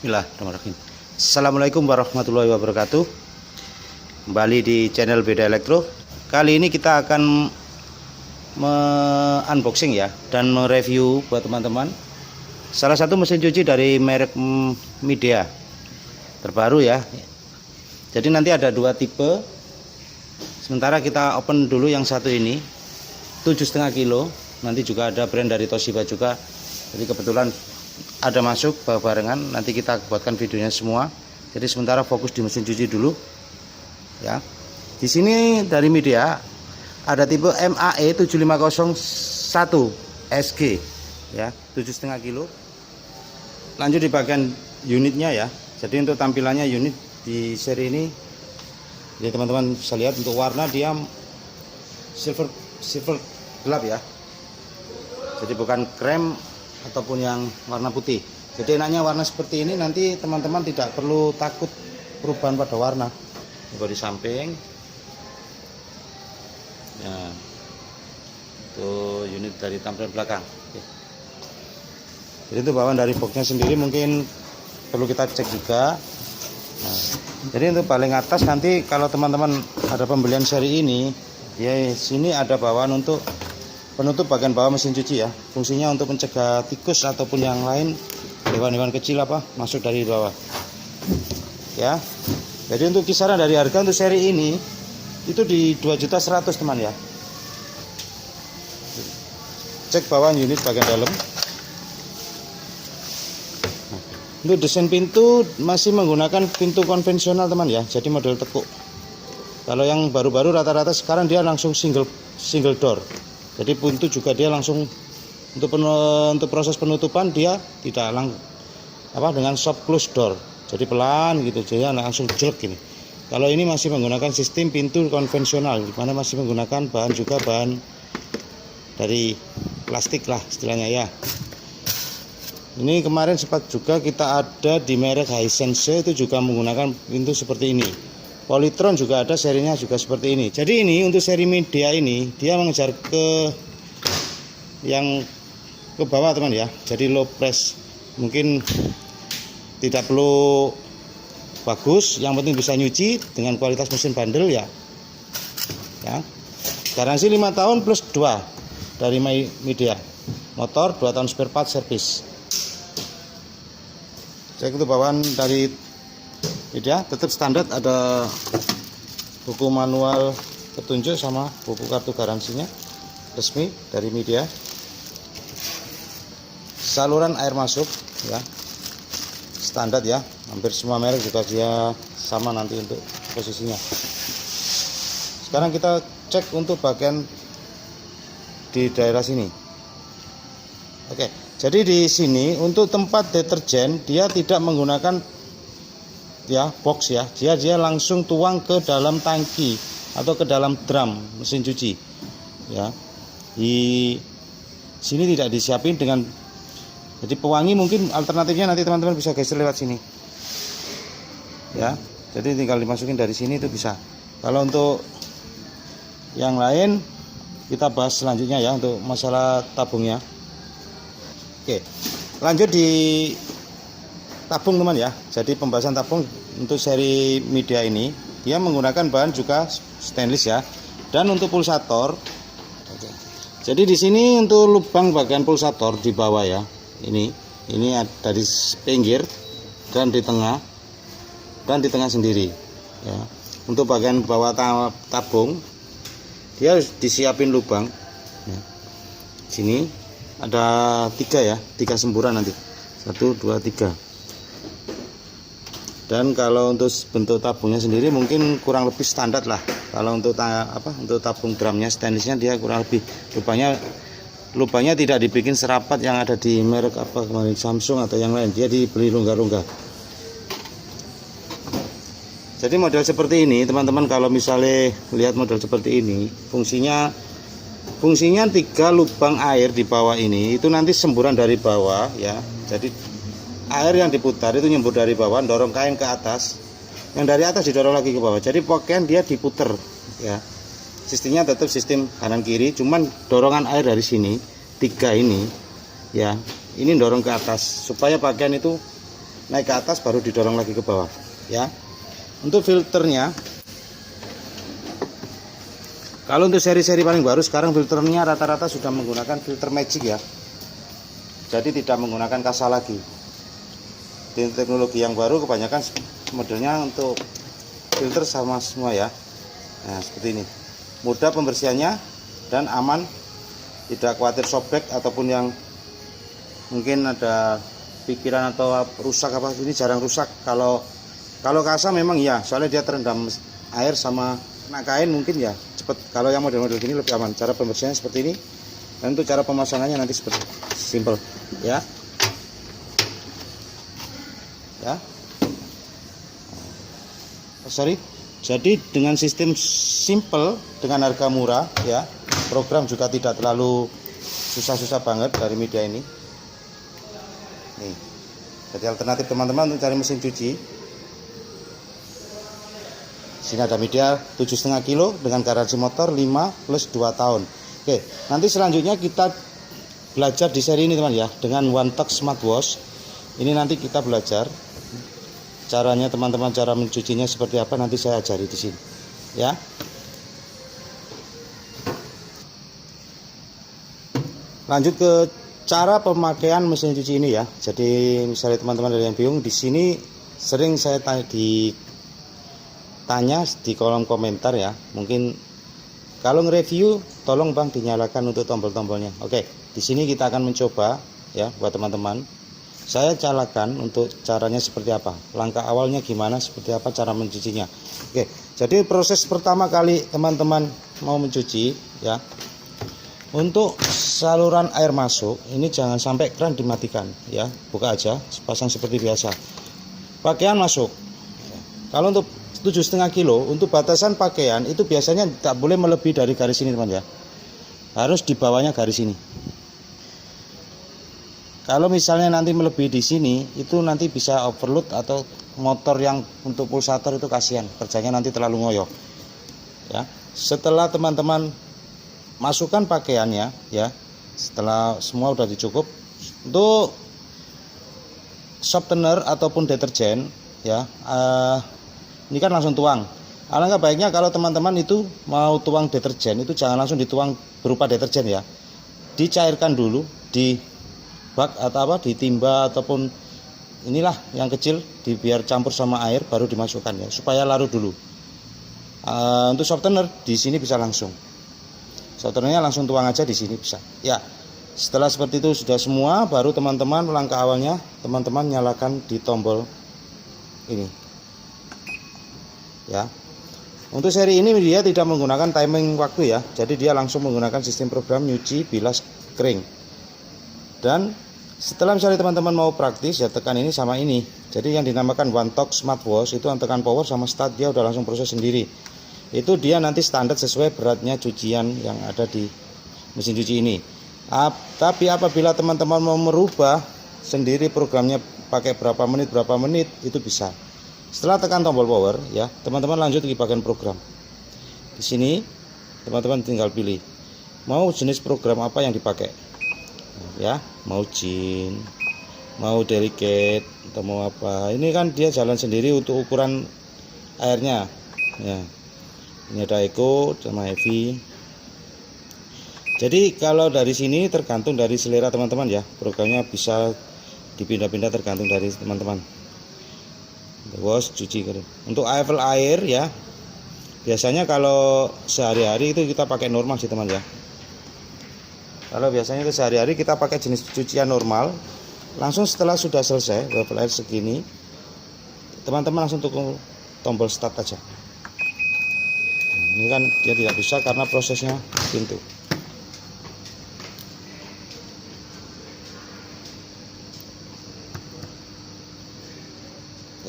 Bismillahirrahmanirrahim. Assalamualaikum warahmatullahi wabarakatuh. Kembali di channel Beda Elektro. Kali ini kita akan unboxing ya, dan mereview buat teman-teman salah satu mesin cuci dari merek Midea terbaru ya. Jadi nanti ada dua tipe. Sementara kita open dulu yang satu ini 7,5 kilo. Nanti juga ada brand dari Toshiba juga. Jadi kebetulan ada masuk barengan, nanti kita buatkan videonya semua. Jadi sementara fokus di mesin cuci dulu ya. Di sini dari Midea ada tipe MAE 7501 SG ya, 7,5 kilo. Lanjut di bagian unitnya ya. Jadi untuk tampilannya unit di seri ini, jadi teman-teman bisa lihat untuk warna dia silver gelap ya. Jadi bukan krem ataupun yang warna putih. Jadi enaknya warna seperti ini, nanti teman-teman tidak perlu takut perubahan pada warna. Coba di samping ya, itu unit dari tampilan belakang. Oke. Jadi itu bawaan dari boxnya sendiri mungkin perlu kita cek juga. Nah, jadi untuk paling atas nanti kalau teman-teman ada pembelian seri ini, ya sini ada bawaan untuk penutup bagian bawah mesin cuci ya. Fungsinya untuk mencegah tikus ataupun yang lain, hewan-hewan kecil masuk dari bawah. Ya. Jadi untuk kisaran dari harga untuk seri ini itu di 2.100.000 teman ya. Cek bawah unit bagian dalam. Untuk desain pintu masih menggunakan pintu konvensional teman ya. Jadi model tekuk. Kalau yang baru-baru rata-rata sekarang dia langsung single door. Jadi pintu juga dia langsung untuk proses penutupan dia tidak dengan soft close door. Jadi pelan gitu, jadi langsung jelek gini. Kalau ini masih menggunakan sistem pintu konvensional, di mana masih menggunakan bahan dari plastik lah istilahnya ya. Ini kemarin sempat juga kita ada di merek Hisense, itu juga menggunakan pintu seperti ini. Polytron juga ada, serinya juga seperti ini. Jadi ini untuk seri Midea ini dia mengejar ke bawah teman ya. Jadi low press, mungkin tidak perlu bagus, yang penting bisa nyuci dengan kualitas mesin bandel ya. Ya. Garansi 5 tahun plus 2 dari Midea. Motor 2 tahun spare part service. Cek itu bawaan dari Midea, tetap standar, ada buku manual petunjuk sama buku kartu garansinya resmi dari Midea. Saluran air masuk ya, standar ya, hampir semua merek juga dia sama nanti untuk posisinya. Sekarang kita cek untuk bagian di daerah sini. Oke, jadi di sini untuk tempat deterjen dia tidak menggunakan ya box ya, dia langsung tuang ke dalam tangki atau ke dalam drum mesin cuci ya. Di sini tidak disiapin dengan, jadi pewangi mungkin alternatifnya nanti teman-teman bisa geser lewat sini ya. Jadi tinggal dimasukin dari sini itu bisa. Kalau untuk yang lain kita bahas selanjutnya ya, untuk masalah tabungnya. Oke, lanjut di tabung teman ya. Jadi pembahasan tabung untuk seri Midea ini dia menggunakan bahan juga stainless ya. Dan untuk pulsator, jadi di sini untuk lubang bagian pulsator di bawah ya. Ini ada di pinggir dan di tengah sendiri ya. Untuk bagian bawah tabung dia harus disiapin lubang ya. Sini ada 3 semburan nanti, 1, 2, 3. Dan kalau untuk bentuk tabungnya sendiri mungkin kurang lebih standar lah. Kalau untuk untuk tabung drumnya stainlessnya dia kurang lebih lubangnya tidak dibikin serapat yang ada di merek kemarin Samsung atau yang lain, dia dibeli rongga-rongga. Jadi model seperti ini teman-teman, kalau misalnya lihat model seperti ini, fungsinya 3 lubang air di bawah ini, itu nanti semburan dari bawah ya. Jadi air yang diputar itu nyembur dari bawah, dorong kain ke atas, yang dari atas didorong lagi ke bawah. Jadi pakaian dia diputer ya. Sistemnya tetap sistem kanan kiri, cuman dorongan air dari sini 3 ini ya, ini dorong ke atas supaya pakaian itu naik ke atas baru didorong lagi ke bawah ya. Untuk filternya, kalau untuk seri-seri paling baru sekarang filternya rata-rata sudah menggunakan filter magic ya, jadi tidak menggunakan kasa lagi. Di teknologi yang baru kebanyakan modelnya untuk filter sama semua ya. Nah seperti ini, mudah pembersihannya dan aman, tidak khawatir sobek ataupun yang mungkin ada pikiran atau rusak apa, ini jarang rusak. Kalau kasa memang ya, soalnya dia terendam air sama kena kain mungkin ya cepet. Kalau yang model-model gini lebih aman. Cara pembersihannya seperti ini, dan untuk cara pemasangannya nanti seperti simple ya. Jadi dengan sistem simple dengan harga murah ya, program juga tidak terlalu susah-susah banget dari media ini. Nih, jadi alternatif teman-teman untuk cari mesin cuci. Sini ada media 7,5 kilo dengan garansi motor 5 plus 2 tahun. Oke, nanti selanjutnya kita belajar di seri ini teman ya, dengan OneTouch Smartwash. Ini nanti kita belajar caranya teman-teman, cara mencucinya seperti apa nanti saya ajari di sini ya. Lanjut ke cara pemakaian mesin cuci ini ya. Jadi misalnya teman-teman ada yang bingung, di sini sering saya tanya di kolom komentar ya. Mungkin kalau nge-review tolong Bang dinyalakan untuk tombol-tombolnya. Oke, di sini kita akan mencoba ya buat teman-teman. Saya calakan untuk caranya seperti apa, langkah awalnya gimana, seperti apa cara mencucinya. Oke, jadi proses pertama kali teman-teman mau mencuci ya, untuk saluran air masuk ini jangan sampai keran dimatikan ya, buka aja, pasang seperti biasa. Pakaian masuk. Kalau untuk 7,5 kilo untuk batasan pakaian itu biasanya tak boleh melebihi dari garis ini teman ya, harus di bawahnya garis ini. Kalau misalnya nanti melebihi di sini, itu nanti bisa overload atau motor yang untuk pulsator itu kasihan, kerjanya nanti terlalu ngoyo. Ya, setelah teman-teman masukkan pakaiannya, ya, setelah semua udah dicukup, untuk softener ataupun deterjen, ya, ini kan langsung tuang. Alangkah baiknya kalau teman-teman itu mau tuang deterjen, itu jangan langsung dituang berupa deterjen ya, dicairkan dulu di bak atau apa, di timba ataupun inilah yang kecil, biar campur sama air baru dimasukkan ya, supaya larut dulu. Untuk softener di sini bisa langsung, softenernya langsung tuang aja di sini bisa ya. Setelah seperti itu sudah semua, baru teman-teman langkah awalnya teman-teman nyalakan di tombol ini ya. Untuk seri ini dia tidak menggunakan timing waktu ya, jadi dia langsung menggunakan sistem program nyuci bilas kering. Dan setelah misalnya teman-teman mau praktis ya, tekan ini sama ini. Jadi yang dinamakan OneTouch Smartwash itu tekan power sama start, dia udah langsung proses sendiri. Itu dia nanti standar sesuai beratnya cucian yang ada di mesin cuci ini. Tapi apabila teman-teman mau merubah sendiri programnya pakai berapa menit itu bisa. Setelah tekan tombol power ya, teman-teman lanjut ke bagian program. Di sini teman-teman tinggal pilih mau jenis program apa yang dipakai. Ya, mau jin, mau delicate atau mau apa. Ini kan dia jalan sendiri untuk ukuran airnya ya. Ini ada eco sama heavy. Jadi kalau dari sini tergantung dari selera teman-teman ya, programnya bisa dipindah-pindah tergantung dari teman-teman. Wash, cuci kering. Untuk level air ya, biasanya kalau sehari-hari itu kita pakai normal sih teman ya. Kalau biasanya itu sehari-hari kita pakai jenis cucian normal. Langsung setelah sudah selesai level air segini, teman-teman langsung tekan tombol start aja. Nah, ini kan dia tidak bisa karena prosesnya pintu.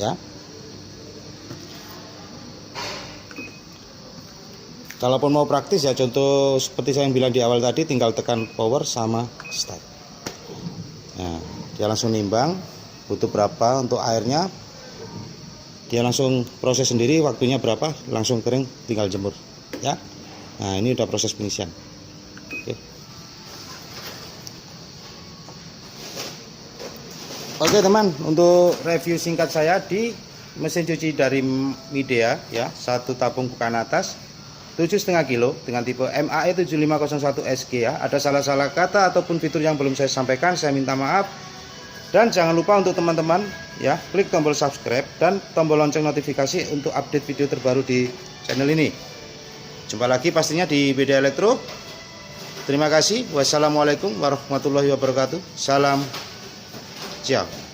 Ya. Kalaupun mau praktis ya, contoh seperti saya yang bilang di awal tadi, tinggal tekan power sama start. Nah, dia langsung nimbang butuh berapa untuk airnya, dia langsung proses sendiri, waktunya berapa, langsung kering, tinggal jemur ya. Nah, ini udah proses pengisian. Oke. Oke teman, untuk review singkat saya di mesin cuci dari Midea ya, satu tabung bukaan atas 7,5 kilo dengan tipe MAE 7501 SG ya. Ada salah-salah kata ataupun fitur yang belum saya sampaikan, saya minta maaf. Dan jangan lupa untuk teman-teman ya, klik tombol subscribe dan tombol lonceng notifikasi untuk update video terbaru di channel ini. Jumpa lagi pastinya di Midea Elektro. Terima kasih. Wassalamualaikum warahmatullahi wabarakatuh. Salam. Ciao.